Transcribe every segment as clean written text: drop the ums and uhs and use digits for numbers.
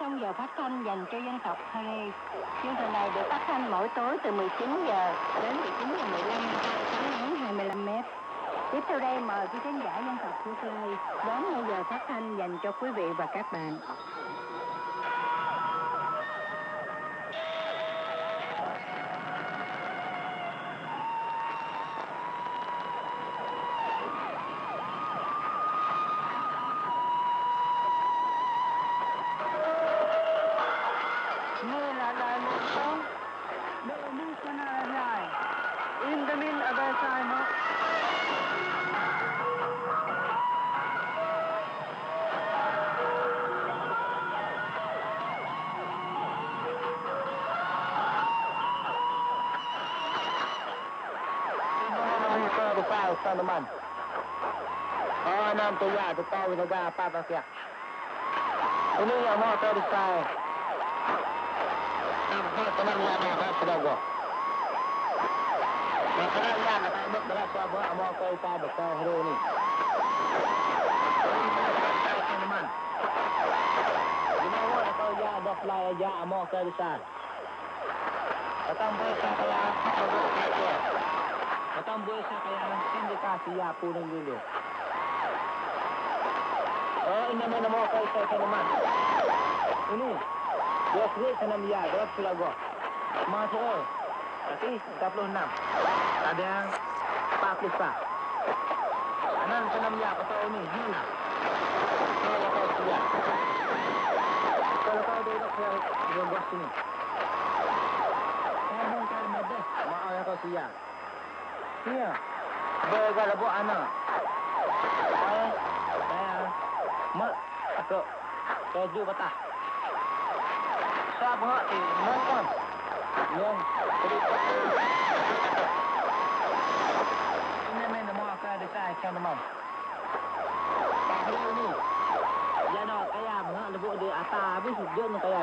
xong giờ phát thanh dành cho dân tộc Hare. Chương trình này được phát thanh mỗi tối từ 19 giờ đến 19 giờ 15 sóng ngắn 25 m. Tiếp theo đây mời quý khán giả dân tộc Hơ Lê đón nghe giờ phát thanh dành cho quý vị và các bạn. In the min abay sa mo. Sa naman. Nam tuya to tao naga pa kya. Ini yang mau terusai. Nampak tenang ya nak sudah go. Tenang ya nak ambil berat apa mau kau pa betul hero ni. Teman. Ini mau kau ya dok lai aja mau terusai. Datang boleh saya Datang boleh saya indikasi ya puning dulu. Oh ini mana mau kau saya teman. Ini 26 ya, 2 lagu. Masuk. Tapi 36. Ada yang 40 sah. Anan 6 ya betul ni. Mana? Kalau kau siap. Kalau kau duduk saya buat sini. Kamu kan ada. Mau yang kau siap. Iya. Bergala buat anak. Saya mak aku keju patah. Siapa hak nonton? Yang ini mana mau ke dekat teman. Hari ini, jangan kaya mengat lebuk di atas habis dia nak kaya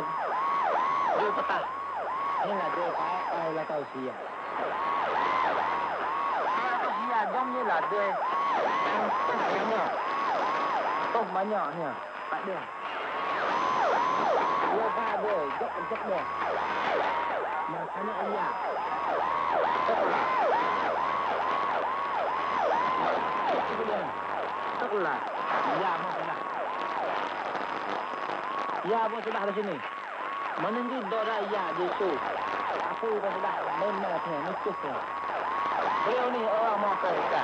dia patah. Ini lah dia kaya lah kau sia. Kalau kau sia jom je lah dia. Tuh banyak ni, tak dia. Dia ada, jep dia. Makanya iya. Sekolah. Ya, mau sudah. Ya, mau sudah di sini. Menunggu dora ya di situ. Aku pun sudah memangnya nutusnya. Beliau ni orang mau kerja.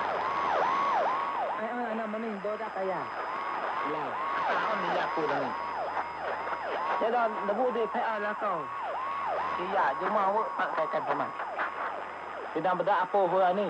Anak menunggu dora kaya. Ya, tahun ni aku ni. Jadi lebu dia kaya lah kau. Iya, cuma awak tak kaitan teman. Tidak beda apa pula ni.